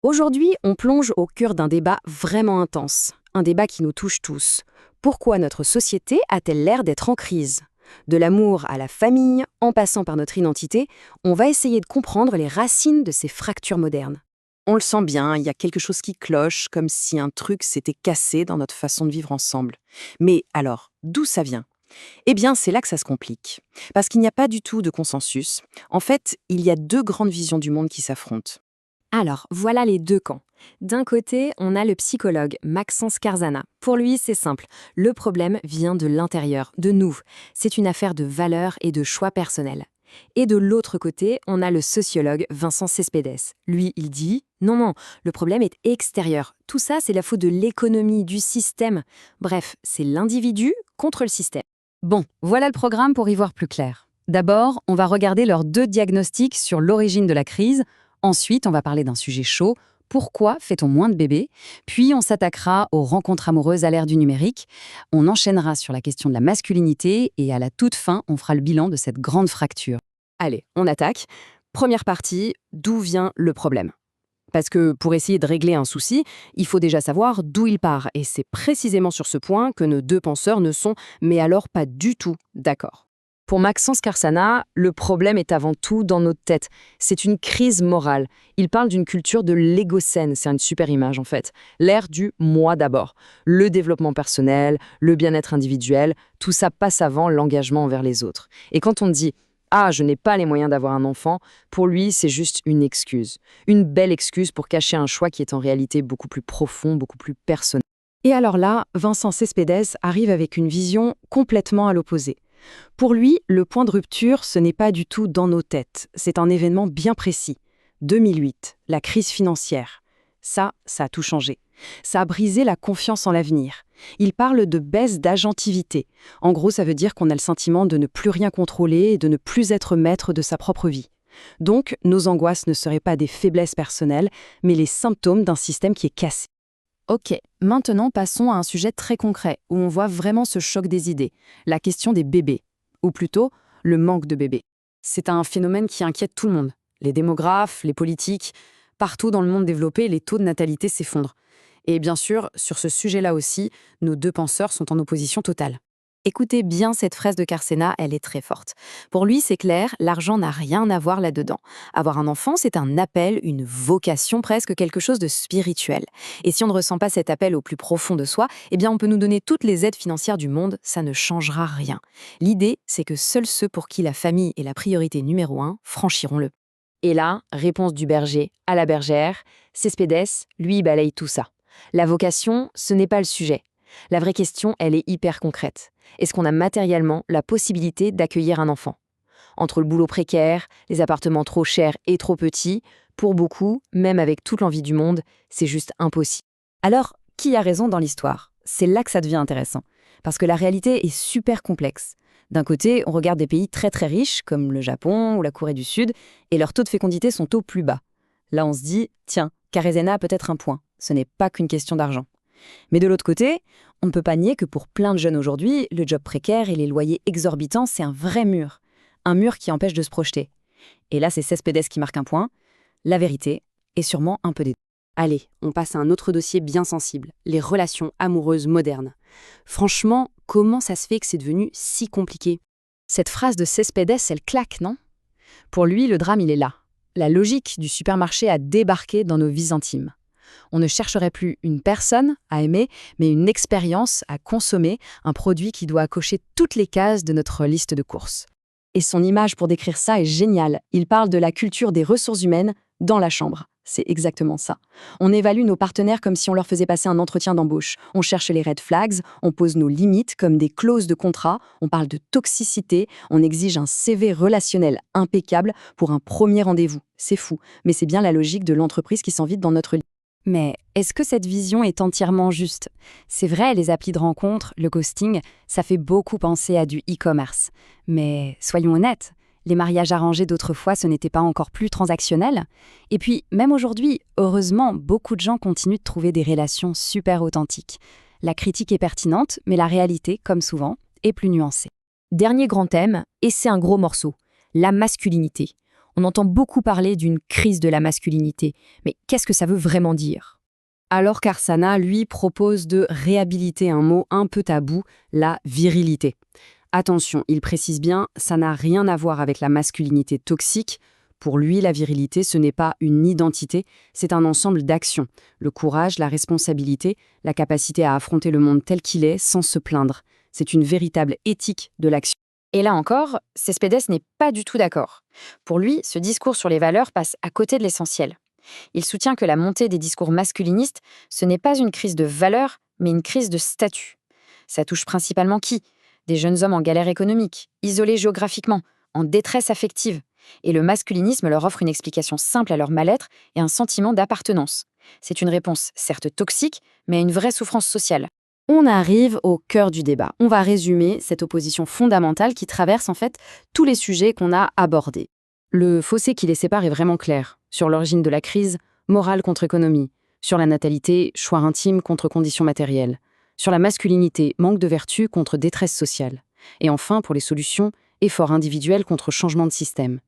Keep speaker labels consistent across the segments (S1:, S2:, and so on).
S1: Aujourd'hui, on plonge au cœur d'un débat vraiment intense, un débat qui nous touche tous. Pourquoi notre société a-t-elle l'air d'être en crise? De l'amour à la famille, en passant par notre identité, on va essayer de comprendre les racines de ces fractures modernes. On le sent bien, il y a quelque chose qui cloche, comme si un truc s'était cassé dans notre façon de vivre ensemble. Mais alors, d'où ça vient? Eh bien, c'est là que ça se complique. Parce qu'il n'y a pas du tout de consensus. En fait, il y a deux grandes visions du monde qui s'affrontent.
S2: Alors, voilà les deux camps. D'un côté, on a le psychologue Maxence Carzana. Pour lui, c'est simple. Le problème vient de l'intérieur, de nous. C'est une affaire de valeurs et de choix personnels. Et de l'autre côté, on a le sociologue Vincent Cespedes. Lui, il dit « Non, non, le problème est extérieur. Tout ça, c'est la faute de l'économie, du système. Bref, c'est l'individu contre le système. »
S3: Bon, voilà le programme pour y voir plus clair. D'abord, on va regarder leurs deux diagnostics sur l'origine de la crise. Ensuite, on va parler d'un sujet chaud. Pourquoi fait-on moins de bébés? Puis, on s'attaquera aux rencontres amoureuses à l'ère du numérique. On enchaînera sur la question de la masculinité et à la toute fin, on fera le bilan de cette grande fracture.
S1: Allez, on attaque. Première partie, d'où vient le problème? Parce que pour essayer de régler un souci, il faut déjà savoir d'où il part. Et c'est précisément sur ce point que nos deux penseurs ne sont, mais alors pas du tout, d'accord.
S3: Pour Maxence Carzana, le problème est avant tout dans notre tête. C'est une crise morale. Il parle d'une culture de l'égocène, c'est une super image en fait. L'ère du « moi d'abord ». Le développement personnel, le bien-être individuel, tout ça passe avant l'engagement envers les autres. Et quand on dit « Ah, je n'ai pas les moyens d'avoir un enfant », pour lui, c'est juste une excuse. Une belle excuse pour cacher un choix qui est en réalité beaucoup plus profond, beaucoup plus personnel.
S1: Et alors là, Vincent Cespedes arrive avec une vision complètement à l'opposé. Pour lui, le point de rupture, ce n'est pas du tout dans nos têtes, c'est un événement bien précis. 2008, la crise financière. Ça a tout changé. Ça a brisé la confiance en l'avenir. Il parle de baisse d'agentivité. En gros, ça veut dire qu'on a le sentiment de ne plus rien contrôler et de ne plus être maître de sa propre vie. Donc, nos angoisses ne seraient pas des faiblesses personnelles, mais les symptômes d'un système qui est cassé.
S4: Ok, maintenant passons à un sujet très concret, où on voit vraiment ce choc des idées, la question des bébés, ou plutôt le manque de bébés.
S2: C'est un phénomène qui inquiète tout le monde. Les démographes, les politiques, partout dans le monde développé, les taux de natalité s'effondrent. Et bien sûr, sur ce sujet-là aussi, nos deux penseurs sont en opposition totale. Écoutez bien cette phrase de Carzana, elle est très forte. Pour lui, c'est clair, l'argent n'a rien à voir là-dedans. Avoir un enfant, c'est un appel, une vocation presque, quelque chose de spirituel. Et si on ne ressent pas cet appel au plus profond de soi, eh bien on peut nous donner toutes les aides financières du monde, ça ne changera rien. L'idée, c'est que seuls ceux pour qui la famille est la priorité numéro 1 franchiront-le. Et là, réponse du berger à la bergère, Cespedes, lui, balaye tout ça. La vocation, ce n'est pas le sujet. La vraie question, elle est hyper concrète. Est-ce qu'on a matériellement la possibilité d'accueillir un enfant? Entre le boulot précaire, les appartements trop chers et trop petits, pour beaucoup, même avec toute l'envie du monde, c'est juste impossible.
S4: Alors, qui a raison dans l'histoire? C'est là que ça devient intéressant, parce que la réalité est super complexe. D'un côté, on regarde des pays très très riches, comme le Japon ou la Corée du Sud, et leurs taux de fécondité sont au plus bas. Là, on se dit, tiens, Carzana a peut-être un point, ce n'est pas qu'une question d'argent. Mais de l'autre côté, on ne peut pas nier que pour plein de jeunes aujourd'hui, le job précaire et les loyers exorbitants, c'est un vrai mur. Un mur qui empêche de se projeter. Et là, c'est Cespedes qui marque un point. La vérité, et sûrement un peu des deux.
S1: Allez, on passe à un autre dossier bien sensible, les relations amoureuses modernes. Franchement, comment ça se fait que c'est devenu si compliqué?
S4: Cette phrase de Cespedes, elle claque, non? Pour lui, le drame, il est là. La logique du supermarché a débarqué dans nos vies intimes. On ne chercherait plus une personne à aimer, mais une expérience à consommer, un produit qui doit cocher toutes les cases de notre liste de courses. Et son image pour décrire ça est géniale. Il parle de la culture des ressources humaines dans la chambre. C'est exactement ça. On évalue nos partenaires comme si on leur faisait passer un entretien d'embauche. On cherche les red flags, on pose nos limites comme des clauses de contrat, on parle de toxicité, on exige un CV relationnel impeccable pour un premier rendez-vous. C'est fou, mais c'est bien la logique de l'entreprise qui s'invite dans notre.
S3: Mais est-ce que cette vision est entièrement juste? C'est vrai, les applis de rencontre, le ghosting, ça fait beaucoup penser à du e-commerce. Mais soyons honnêtes, les mariages arrangés d'autrefois, ce n'était pas encore plus transactionnel. Et puis, même aujourd'hui, heureusement, beaucoup de gens continuent de trouver des relations super authentiques. La critique est pertinente, mais la réalité, comme souvent, est plus nuancée.
S2: Dernier grand thème, et c'est un gros morceau, la masculinité.
S1: On entend beaucoup parler d'une crise de la masculinité, mais qu'est-ce que ça veut vraiment dire?
S2: Alors qu'Arsana, lui, propose de réhabiliter un mot un peu tabou, la virilité. Attention, il précise bien, ça n'a rien à voir avec la masculinité toxique. Pour lui, la virilité, ce n'est pas une identité, c'est un ensemble d'actions. Le courage, la responsabilité, la capacité à affronter le monde tel qu'il est sans se plaindre. C'est une véritable éthique de l'action.
S4: Et là encore, Cespedes n'est pas du tout d'accord. Pour lui, ce discours sur les valeurs passe à côté de l'essentiel. Il soutient que la montée des discours masculinistes, ce n'est pas une crise de valeurs, mais une crise de statut. Ça touche principalement qui? Des jeunes hommes en galère économique, isolés géographiquement, en détresse affective. Et le masculinisme leur offre une explication simple à leur mal-être et un sentiment d'appartenance. C'est une réponse certes toxique, mais à une vraie souffrance sociale.
S2: On arrive au cœur du débat. On va résumer cette opposition fondamentale qui traverse en fait tous les sujets qu'on a abordés. Le fossé qui les sépare est vraiment clair. Sur l'origine de la crise, morale contre économie. Sur la natalité, choix intime contre conditions matérielles. Sur la masculinité, manque de vertu contre détresse sociale. Et enfin, pour les solutions, effort individuel contre changement de système.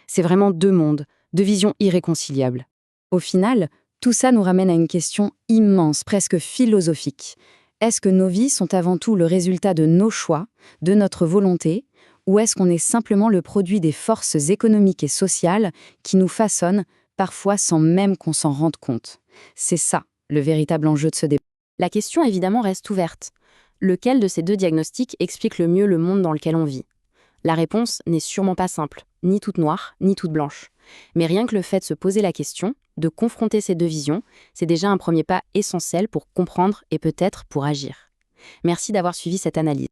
S2: C'est vraiment deux mondes, deux visions irréconciliables. Au final, tout ça nous ramène à une question immense, presque philosophique. Est-ce que nos vies sont avant tout le résultat de nos choix, de notre volonté, ou est-ce qu'on est simplement le produit des forces économiques et sociales qui nous façonnent, parfois sans même qu'on s'en rende compte? C'est ça, le véritable enjeu de ce débat.
S5: La question évidemment reste ouverte. Lequel de ces deux diagnostics explique le mieux le monde dans lequel on vit? La réponse n'est sûrement pas simple, ni toute noire, ni toute blanche. Mais rien que le fait de se poser la question, de confronter ces deux visions, c'est déjà un premier pas essentiel pour comprendre et peut-être pour agir. Merci d'avoir suivi cette analyse.